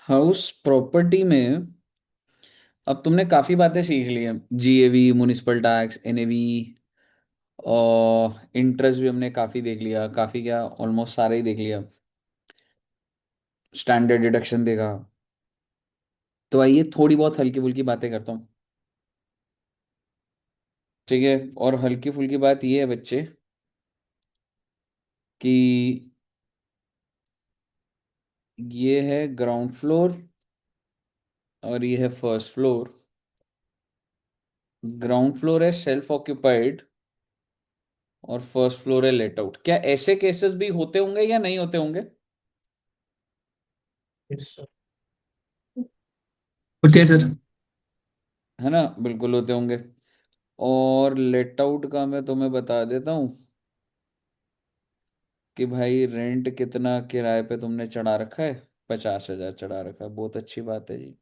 House property में अब तुमने काफी बातें सीख ली हैं। जीएवी, म्युनिसिपल टैक्स, एनएवी और इंटरेस्ट भी हमने काफी देख लिया, काफी क्या ऑलमोस्ट सारा ही देख लिया। स्टैंडर्ड डिडक्शन देखा। तो आइए थोड़ी बहुत हल्की फुल्की बातें करता हूँ। ठीक है। और हल्की फुल्की बात ये है बच्चे कि ये है ग्राउंड फ्लोर और ये है फर्स्ट फ्लोर। ग्राउंड फ्लोर है सेल्फ ऑक्यूपाइड और फर्स्ट फ्लोर है लेट आउट। क्या ऐसे केसेस भी होते होंगे या नहीं होते होंगे? Yes sir. होते हैं सर। है ना, बिल्कुल होते होंगे। और लेट आउट का मैं तुम्हें बता देता हूँ कि भाई रेंट कितना किराए पे तुमने चढ़ा रखा है। 50,000 चढ़ा रखा है, बहुत अच्छी बात है जी।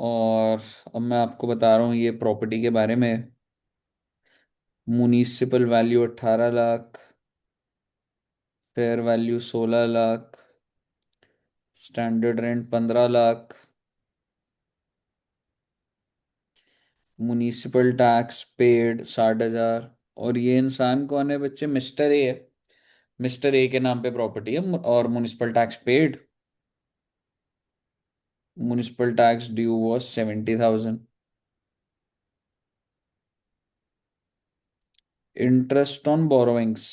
और अब मैं आपको बता रहा हूँ ये प्रॉपर्टी के बारे में। Municipal value 18 lakh, fair value 16 lakh, standard rent 15 lakh, municipal tax paid 60,000। और ये इंसान कौन है बच्चे? मिस्टर ए है। मिस्टर ए के नाम पे प्रॉपर्टी है और municipal tax paid. Municipal tax due was 70,000। Interest on borrowings.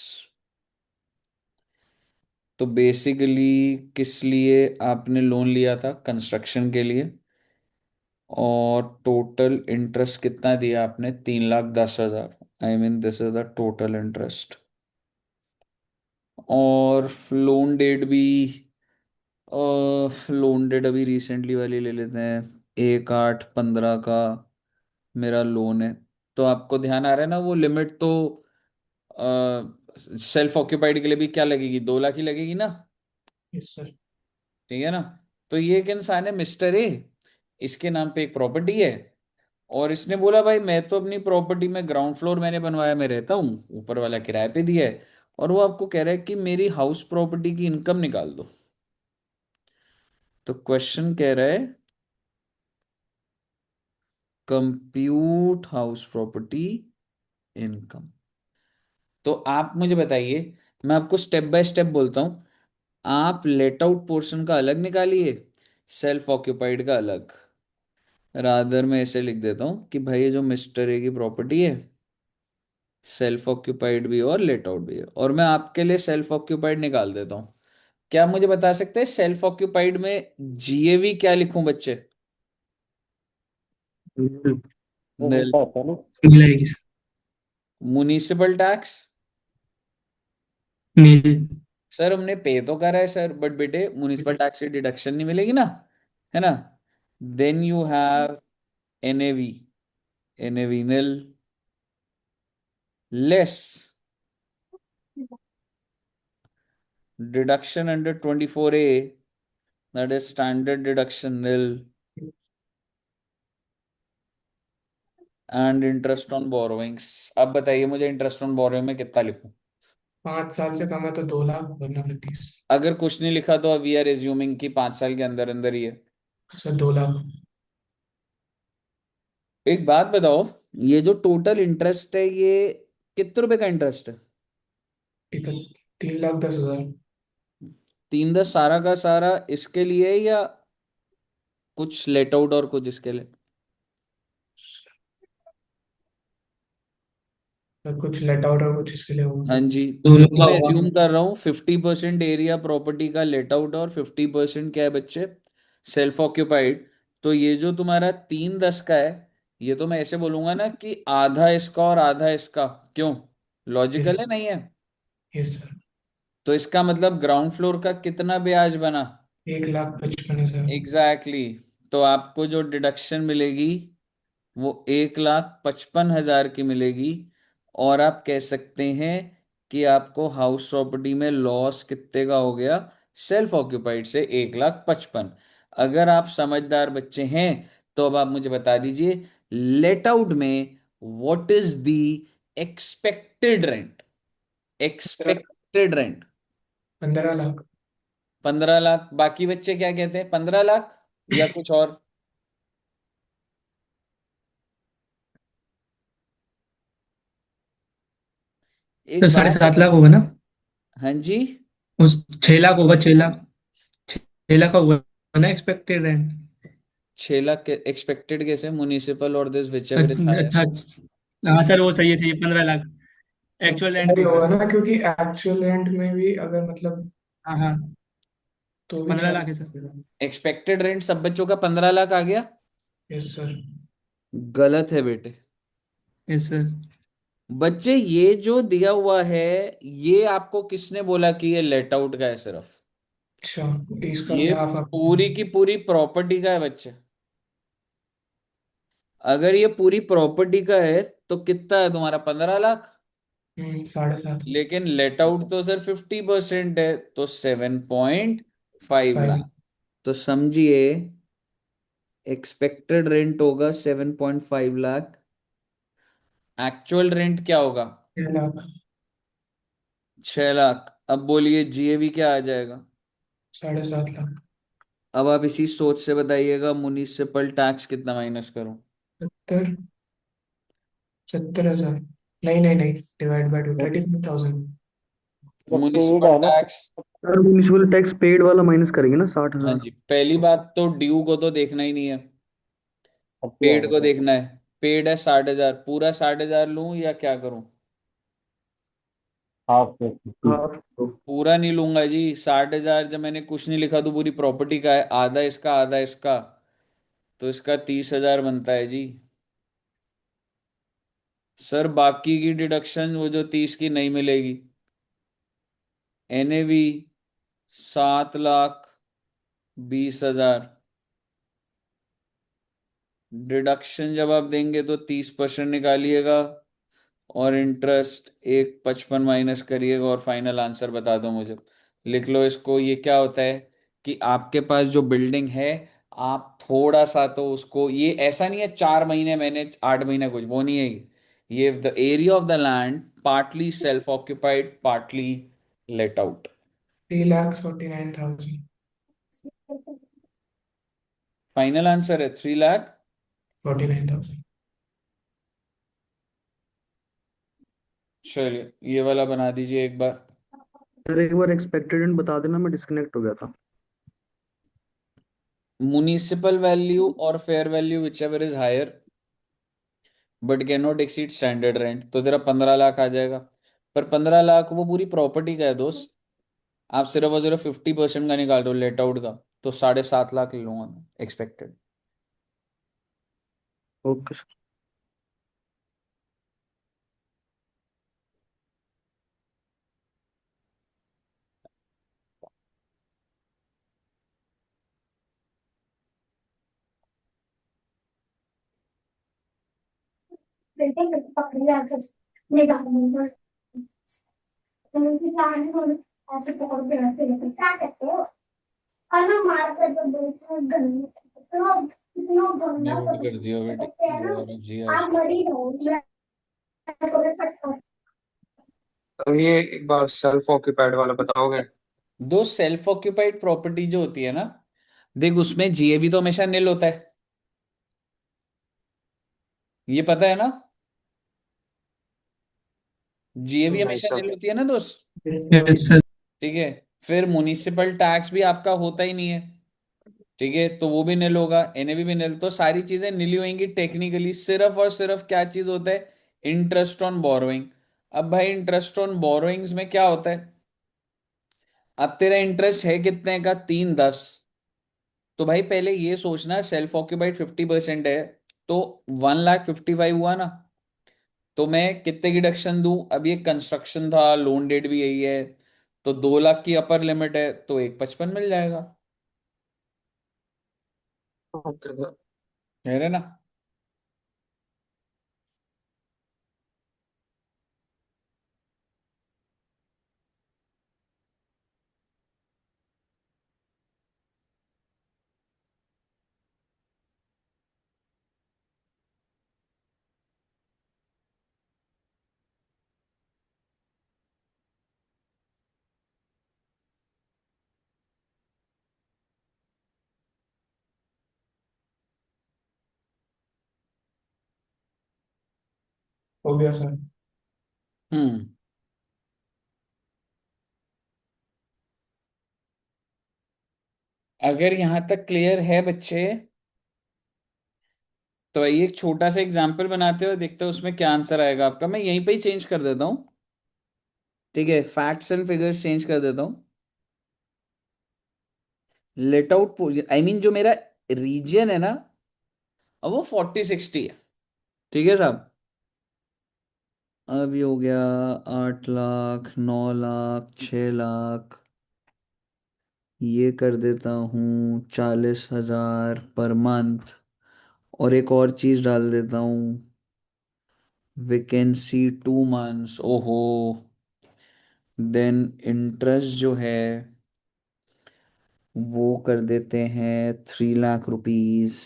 तो बेसिकली किस लिए आपने लोन लिया था? कंस्ट्रक्शन के लिए। और टोटल इंटरेस्ट कितना दिया आपने? 3,10,000। I mean this is the total interest. और लोन डेट भी, लोन डेट अभी रिसेंटली वाली ले लेते हैं। 1/8/15 का मेरा लोन है। तो आपको ध्यान आ रहा है ना वो लिमिट तो? सेल्फ ऑक्यूपाइड के लिए भी क्या लगेगी? 2 लाख ही लगेगी ना। Yes sir. ठीक है ना। तो ये एक इंसान है मिस्टर ए, इसके नाम पे एक प्रॉपर्टी है। और इसने बोला भाई मैं तो अपनी प्रॉपर्टी में ग्राउंड फ्लोर मैंने बनवाया, मैं रहता हूँ, ऊपर वाला किराए पे दिया है। और वो आपको कह रहा है कि मेरी हाउस प्रॉपर्टी की इनकम निकाल दो। तो क्वेश्चन कह रहा है कंप्यूट हाउस प्रॉपर्टी इनकम। तो आप मुझे बताइए, मैं आपको स्टेप बाय स्टेप बोलता हूँ। आप लेट आउट पोर्शन का अलग निकालिए, सेल्फ ऑक्यूपाइड का अलग। रादर मैं ऐसे लिख देता हूँ कि भाई ये जो मिस्टर ए की प्रॉपर्टी है, सेल्फ ऑक्यूपाइड भी और लेट आउट भी है। और मैं आपके लिए सेल्फ ऑक्यूपाइड निकाल देता हूँ। क्या आप मुझे बता सकते हैं सेल्फ ऑक्यूपाइड में जीएवी क्या लिखूं बच्चे? बिल्कुल। वो नील। मिलता होता है ना। मिलाएगी sir. Municipal tax? Nil. Sir हमने पे तो करा है सर, बट बेटे म्युनिसिपल टैक्स से डिडक्शन नहीं मिलेगी ना। है ना। Then you have NAV. NAV nil, less deduction under 24A, that is standard deduction nil, and interest on borrowings. अब बताइए मुझे इंटरेस्ट ऑन बोरोइंग में कितना लिखूं? 5 साल से कम है तो 2 लाख वरना 30। अगर कुछ नहीं लिखा तो वी आर एज्यूमिंग कि 5 साल के अंदर अंदर ही है। सर 2 लाख। एक बात बताओ, ये जो टोटल इंटरेस्ट है ये कितने रुपए का इंटरेस्ट है? ठीक है। 3,10,000। 3/10 सारा का सारा इसके लिए है या कुछ लेट आउट और कुछ इसके लिए? सर कुछ लेट आउट और कुछ इसके लिए होगा हाँ सर। जी। तो दोनों देखो का मैं होगा। एज्यूम कर रहा हूँ 50% एरिया प्रॉपर्टी का लेट आउट और 50% क्या है बच्चे? Self occupied. तो ये जो तुम्हारा 3/10 का है, ये तो मैं ऐसे बोलूंगा ना कि आधा इसका और आधा इसका। क्यों? यस। लॉजिकल है नहीं है? Yes sir. तो इसका मतलब ग्राउंड फ्लोर का कितना ब्याज बना? 1,55,000 है सर। Exactly exactly। तो आपको जो डिडक्शन मिलेगी वो 1,55,000 की मिलेगी। और आप कह सकते हैं कि आपको हाउस प्रॉपर्टी में लॉस कितने का हो गया? सेल्फ ऑक्यूपाइड से 1,55,000। अगर आप समझदार बच्चे हैं तो अब आप मुझे बता दीजिए लेट आउट में what is the expected rent? Expected rent? 15 lakh. 15 lakh. बाकी बच्चे क्या कहते हैं, 15 लाख या कुछ और? तो एक साढ़े बात सात बता। लाख होगा ना? हाँ जी। उस 6 लाख होगा, 6 लाख। 6 लाख का हुआ ना एक्सपेक्टेड रेंट। 6 लाख के एक्सपेक्टेड कैसे, म्युनिसिपल और this whichever is higher. अच्छा। हाँ सर, वो सही है, सही है, 15 लाख तो एक्चुअल रेंट वही भी होगा होगा। ना, क्योंकि एक्चुअल रेंट में भी अगर मतलब, हाँ हाँ, तो भी 15 लाख है 6 लाख। सर। एक्सपेक्टेड रेंट सब बच्चों का 15 लाख आ गया। Yes sir. गलत है बेटे। Yes sir. बच्चे ये जो दिया हुआ है, ये आपको किसने बोला कि ये लेट आउट का है सिर्फ? अच्छा, इसका भी ये हाफ आप। पूरी की पूरी प्रॉपर्टी का है बच्चे। अगर ये पूरी प्रॉपर्टी का है तो कितना है तुम्हारा, 15 लाख। 7.5। लेकिन लेट आउट तो सर 50% है, तो 7.5 लाख। 5। तो समझिए, एक्सपेक्टेड रेंट होगा 7.5 लाख। एक्चुअल रेंट क्या होगा? 6 लाख। 6 लाख। अब बोलिए जीएवी क्या आ जाएगा? 7.5 लाख। अब आप इसी सोच से बताइएगा, म्युनिसिपल टैक्स कितना माइनस करूं? 70। 70,000। नहीं नहीं नहीं, divide by 35,000। Municipal tax. Sir municipal tax paid वाला माइनस करेंगे ना साठ हाँ हजार जी, पहली बात तो ड्यू को तो देखना ही नहीं है, पेड को देखना है। पेड है 60,000, पूरा 60,000 लूं या क्या करूं? हाफ तो। पूरा नहीं लूंगा जी। 60,000 जब मैंने कुछ नहीं लिखा तो पूरी प्रॉपर्टी का है, आधा इसका आधा इसका, तो इसका 30,000 बनता है जी। सर बाकी की डिडक्शन वो जो 30 की नहीं मिलेगी। एनएवी 7,20,000। डिडक्शन जब आप देंगे तो 30% निकालिएगा, और इंटरेस्ट एक 55 माइनस करिएगा, और फाइनल आंसर बता दो मुझे। लिख लो इसको। ये क्या होता है कि आपके पास जो बिल्डिंग है, आप थोड़ा सा तो उसको, ये ऐसा नहीं है 4 महीने मैंने 8 महीने कुछ, वो नहीं है ये the area of the land partly self occupied partly let out. 3,49,000। Final answer है 3 लाख। 49,000। चलिए ये वाला बना दीजिए एक बार। सर एक बार एक्सपेक्टेड एंड बता देना, मैं डिस्कनेक्ट हो गया था। मुनिसिपल वैल्यू और fair value whichever is higher but cannot exceed standard rent, तो तेरा 15 लाख आ जाएगा। पर 15 लाख वो पूरी प्रॉपर्टी का है दोस्त। आप सिर्फ और सिर्फ 50% का निकाल रहे हो लेट आउट का, तो 7.5 लाख ले लूंगा मैं एक्सपेक्टेड। Okay sir. म्यूट कर दियो बेटे, दोबारा जी आज। तो ये एक बार सेल्फ ऑक्यूपाइड वाला बताओगे? दो सेल्फ ऑक्यूपाइड प्रॉपर्टी जो होती है ना, देख उसमें जीएवी तो हमेशा निल होता है, ये पता है ना। जीएवी नहीं हमेशा सर। निल होती है ना दोस्त। Yes sir. ठीक है। फिर म्युनिसिपल टैक्स भी आपका होता ही नहीं है। ठीक है, तो वो भी निल होगा, एनएवी भी निल, तो सारी चीजें निल ही होंगी टेक्निकली। सिर्फ और सिर्फ क्या चीज होता है, इंटरेस्ट ऑन बोरोइंग। अब भाई इंटरेस्ट ऑन बोरोइंग्स में क्या होता है, अब तेरा इंटरेस्ट है कितने का, 310। तो भाई पहले ये सोचना, सेल्फ ऑक्यूपाइड 50% है, तो 1,55,000 हुआ ना। तो मैं कितने की डिडक्शन दूं, अब ये कंस्ट्रक्शन था, लोन डेट भी यही है, तो 2 लाख की अपर लिमिट है, तो 1,55 मिल जाएगा। Okay sir. कह रहे ना। हो गया सर। हम्म। अगर यहां तक क्लियर है बच्चे, तो ये एक छोटा सा एग्जाम्पल बनाते हो, देखते हो उसमें क्या आंसर आएगा आपका। मैं यहीं पे ही चेंज कर देता हूँ। ठीक है, फैक्ट्स एंड फिगर्स चेंज कर देता हूँ। लेट आउट, आई मीन जो मेरा रीजन है ना, अब वो 40-60 है। ठीक है साहब। अब ये हो गया 8 लाख, 9 लाख, 6 लाख। ये कर देता हूँ 40,000 पर मंथ। और एक और चीज डाल देता हूँ, वेकेंसी 2 मंथ्स। ओहो। देन इंटरेस्ट जो है वो कर देते हैं 3 लाख रुपीज।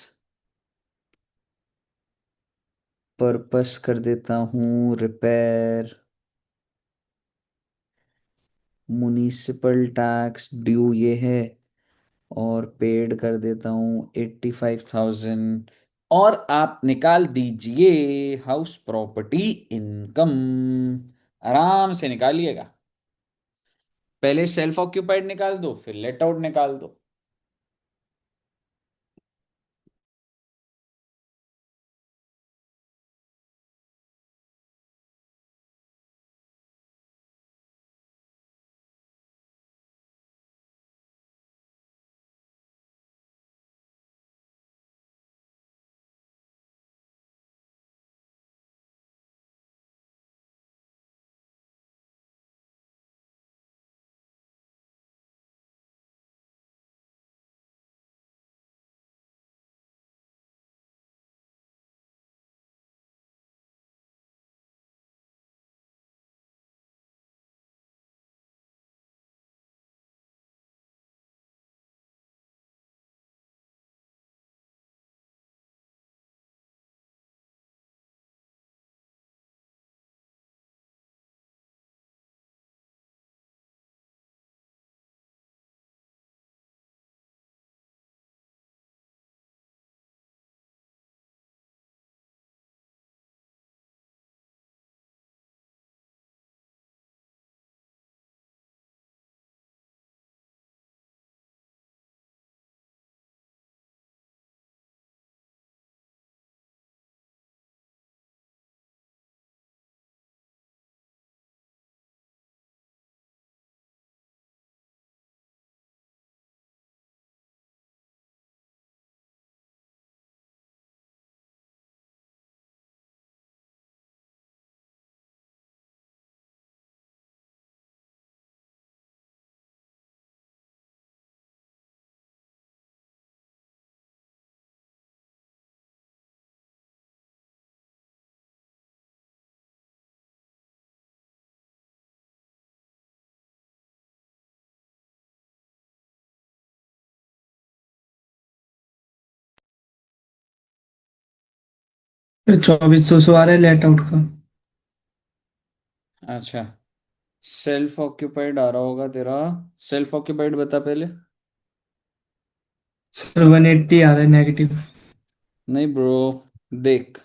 पर्पस कर देता हूँ रिपेयर। म्युनिसिपल टैक्स ड्यू ये है, और पेड कर देता हूँ 85,000। और आप निकाल दीजिए हाउस प्रॉपर्टी इनकम। आराम से निकालिएगा। पहले सेल्फ ऑक्यूपाइड निकाल दो, फिर लेट आउट निकाल दो। फिर 2400 आ रहा है लेट आउट का। अच्छा, सेल्फ ऑक्यूपाइड आ रहा होगा तेरा। सेल्फ ऑक्यूपाइड बता पहले। सर 180 आ रहा है नेगेटिव। नहीं ब्रो, देख।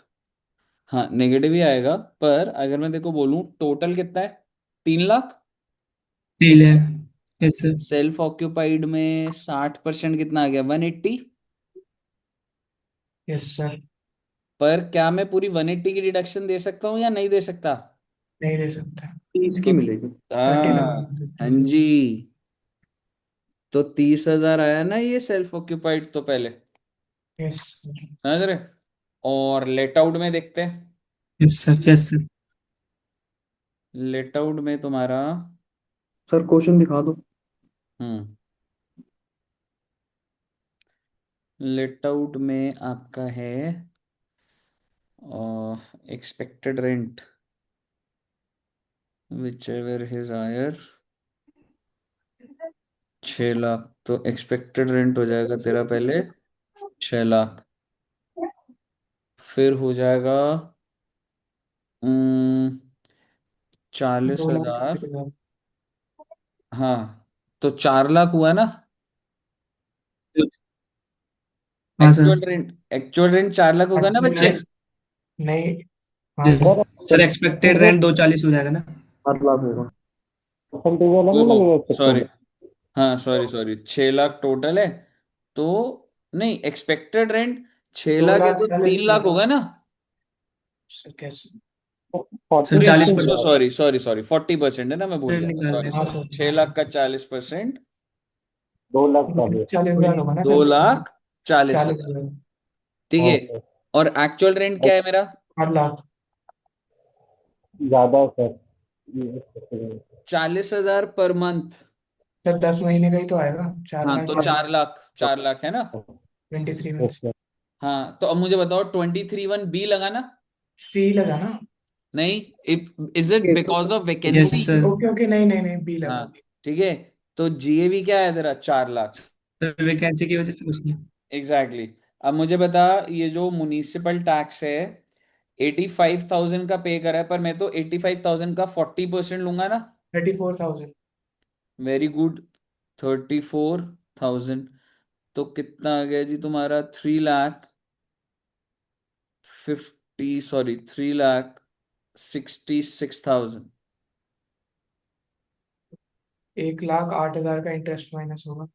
हाँ, नेगेटिव ही आएगा। पर अगर मैं देखो बोलूं टोटल कितना है, 3 लाख। तो डील है। Yes sir. सेल्फ ऑक्यूपाइड में 60% कितना आ गया, 180। Yes sir. पर क्या मैं पूरी 180 की डिडक्शन दे सकता हूँ या नहीं दे सकता? नहीं दे सकता। 30 की तो मिलेगी। 30,000 हाँ, दे सकते हाँ हैं सर। जी। तो 30,000 आया ना ये सेल्फ ऑक्यूपाइड तो पहले। Yes sir. समझ रहे? और लेट आउट में देखते हैं। Yes sir. Yes sir. Let out में तुम्हारा, सर क्वेश्चन दिखा दो। हम्म, लेट आउट में आपका है expected rent whichever is higher 6 lakh. तो एक्सपेक्टेड रेंट हो जाएगा तेरा पहले 6 लाख। फिर हो जाएगा 40,000। 2,30,000। हाँ, तो 4 लाख हुआ ना। हाँ सर। एक्चुअल रेंट 4 लाख होगा ना नहीं बच्चे? नहीं। हाँ sir sir, expected expected rent 240 हो जाएगा ना। 4 लाख होगा। परसेंटेज अलग नहीं ओहो लगेगा एक्सपेक्टेड सॉरी, में? हाँ सॉरी सॉरी, 6 लाख टोटल है। तो नहीं, एक्सपेक्टेड रेंट 6 लाख है, लाख तो 3 लाख 40,000 होगा ना। सर कैसे? फोर्टी सर अरे हाँ, 40% सो परसेंट सॉरी सॉरी सॉरी, 40% है ना, मैं भूल गया था, निकालने सॉरी हाँ सॉरी, सर। 6 लाख का 40%, 2 लाख 40। 40,000 होगा ना दो सर। लाख चालीस चालीस हजार हजार ठीक है। ओके। और एक्चुअल रेंट क्या है मेरा? 8 लाख। ज्यादा है सर ये expected है। 40,000 पर मंथ। सर 10 महीने का ही तो आएगा, चार हाँ, लाख तो ही 4 लाख, 4 लाख है ना। 23 मंथ। सर हाँ, तो अब मुझे बताओ 23(1)(b लगाना। सी लगा ना? नहीं, is it because of B. Oh, vacancy? Yes sir. Okay okay, नहीं नहीं नहीं, बी लगा हाँ, बी। ठीक है। तो जीएवी क्या है तेरा? 4 लाख। सर वैकेंसी की वजह से कुछ नहीं। Exactly exactly. अब मुझे बता, ये जो म्युनिसिपल टैक्स है, 85,000 का पे करा है, पर मैं तो 85,000 का 40% लूंगा ना। 34,000। Very good, 34,000। तो कितना आ गया जी तुम्हारा? 3,66,000। 1,08,000 का इंटरेस्ट माइनस होगा।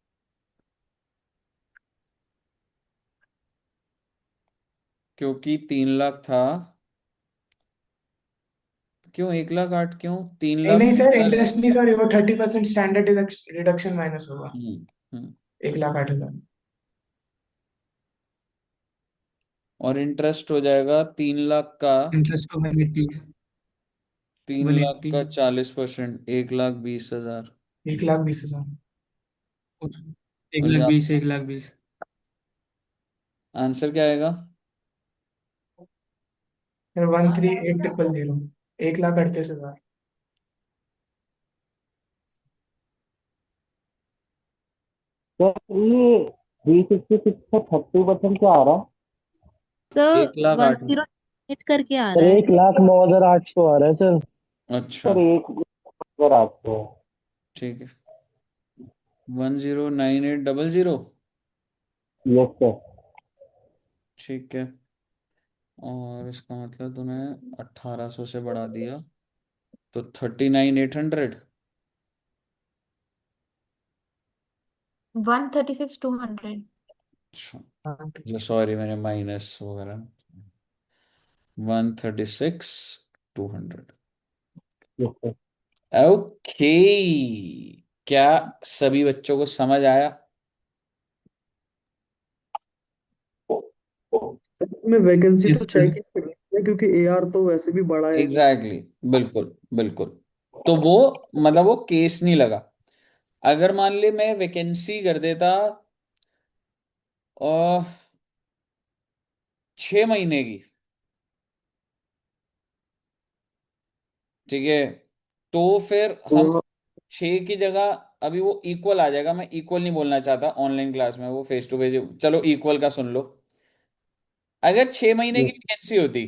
क्योंकि 3 लाख था। क्यों 1,08,000? क्यों तीन नहीं लाख नहीं सर, 45? इंटरेस्ट नहीं, सॉरी, वो 30% स्टैंडर्ड डिडक्शन माइनस होगा। हम्म हम्म। 1,08,000। और इंटरेस्ट हो जाएगा 3 लाख का। इंटरेस्ट को 180। 3 लाख 180। का 40%, 1,20,000। 1,20,000। एक और लाख या बीस 1,20,000। आंसर क्या आएगा? फिर 138,000। 1,38,000। सर ये 366 का 30% क्या आ रहा है? सर 1,08,000 में। 10 करके आ सर रहा है। 1,09,800 आ रहा है सर। अच्छा, सर 1,0800। ठीक है। 109800। Yes sir. ठीक है। और इसका मतलब तूने 1,800 से बढ़ा दिया, तो 39,800। 136,200। अच्छा, हाँ। जो सॉरी मैंने माइनस वगैरह। 136,200। Yes sir. ओके। क्या सभी बच्चों को समझ आया? इसमें वैकेंसी तो यस सर। चेक ही करनी है क्योंकि एआर तो वैसे भी बड़ा है। एग्जैक्टली exactly, बिल्कुल बिल्कुल। तो वो मतलब वो केस नहीं लगा। अगर मान ले मैं वैकेंसी कर देता और 6 महीने की, ठीक है, तो फिर हम तो 6 की जगह, अभी वो इक्वल आ जाएगा, मैं इक्वल नहीं बोलना चाहता ऑनलाइन क्लास में, वो फेस टू फेस, चलो इक्वल का सुन लो। अगर 6 महीने की यस वैकेंसी होती,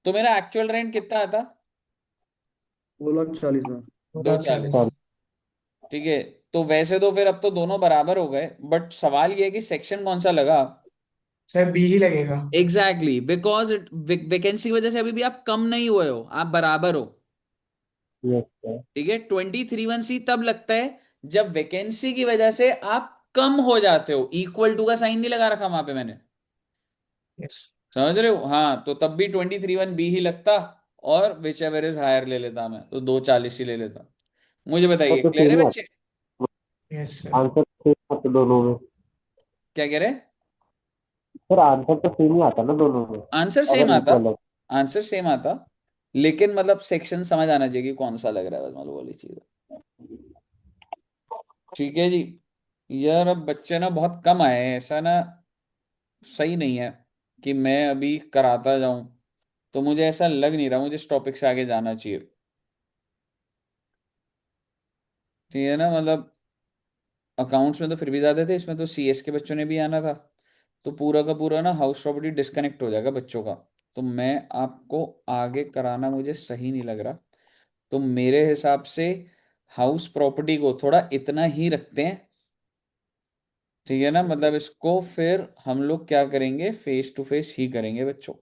तो मेरा एक्चुअल रेंट कितना आता? 2,40,000। दो दो लाख चालीस चालीस सर। ठीक है। तो वैसे तो फिर अब तो दोनों बराबर हो गए, बट सवाल ये है कि सेक्शन कौन सा लगा। सर बी ही लगेगा। एग्जैक्टली, बिकॉज वैकेंसी की वजह से अभी भी आप कम नहीं हुए हो, आप बराबर हो। Yes sir. ठीक है, 23(1)(c तब लगता है जब वैकेंसी की वजह से आप कम हो जाते हो। इक्वल टू का साइन नहीं लगा रखा वहां पे मैंने। यस। समझ रहे हो? हाँ, तो तब भी 23(1)(b ही लगता, और विच एवर इज हायर ले लेता मैं, तो 240 ही ले लेता। मुझे सर बताइए, तो क्लियर है सेम ही बच्चे? आता। Yes sir. आंसर सेम आता दोनों में। क्या कह रहे? सर आंसर तो सेम ही आता ना दोनों में, आंसर सेम अगर आता, इक्वल है। आंसर सेम आता, लेकिन मतलब सेक्शन समझ आना चाहिए कि कौन सा लग रहा है, बस मतलब वाली चीज है। ठीक है जी। यार अब बच्चे ना बहुत कम आए हैं, ऐसा ना सही नहीं है कि मैं अभी कराता जाऊं। तो मुझे ऐसा लग नहीं रहा, मुझे इस टॉपिक से आगे जाना चाहिए। ठीक है ना, मतलब अकाउंट्स में तो फिर भी ज्यादा थे, इसमें तो सीएस के बच्चों ने भी आना था। तो पूरा का पूरा ना हाउस प्रॉपर्टी डिस्कनेक्ट हो जाएगा बच्चों का। तो मैं आपको आगे कराना मुझे सही नहीं लग रहा। तो मेरे हिसाब से हाउस प्रॉपर्टी को थोड़ा इतना ही रखते हैं। ठीक है ना, मतलब इसको फिर हम लोग क्या करेंगे, फेस टू फेस ही करेंगे बच्चों।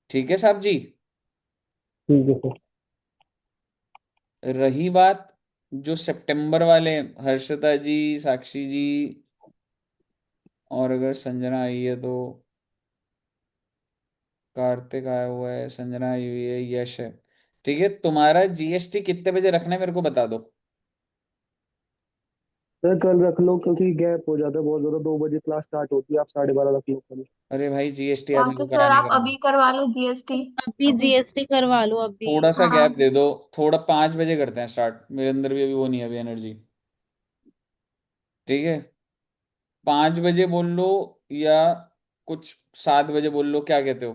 ठीक है साहब जी। ठीक है सर। रही बात जो सितंबर वाले, हर्षिता जी, साक्षी जी, और अगर संजना आई है तो, कार्तिक आया हुआ है, संजना आई हुई है, यश है। ठीक है, तुम्हारा जीएसटी कितने बजे रखना है मेरे को बता दो। सर कल रख लो क्योंकि गैप हो जाता है बहुत ज्यादा, 2 बजे क्लास स्टार्ट होती है, आप 12:30 रख लो कल। अरे भाई जीएसटी आज या मेरे तो को सर कराने आप का है। अभी करवा लो जीएसटी। अभी अभी। जीएसटी करवा लो अभी। थोड़ा सा गैप हाँ। दे दो, थोड़ा 5 बजे करते हैं स्टार्ट, मेरे अंदर भी अभी वो नहीं है अभी एनर्जी। ठीक है, 5 बजे बोल लो, या कुछ 7 बजे बोल लो, क्या कहते हो।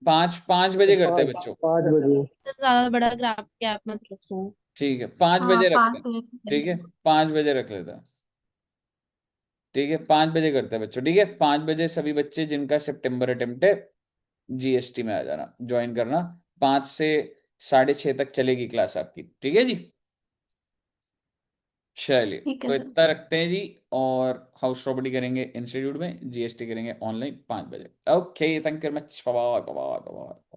5 5 बजे करते हैं पाँच बच्चों। 5 बजे। सर ज्यादा बड़ा ग्राफ गैप मत रखो। ठीक है, पाँच हाँ, बजे रखते पाँच हैं। बजे तक ठीक है, करेंगे। 5 बजे रख लेते हैं। ठीक है, 5 बजे करते हैं बच्चों। ठीक है, 5 बजे सभी बच्चे जिनका सितंबर अटेम्प्ट है, जीएसटी में आ जाना, ज्वाइन करना। 5 से 6:30 तक चलेगी क्लास आपकी। ठीक है जी। चलिए, ठीक है तो सर। इतना रखते हैं जी। और हाउस प्रॉपर्टी करेंगे इंस्टीट्यूट में, जीएसटी करेंगे ऑनलाइन 5 बजे। Okay, thank you very much, bye bye bye bye.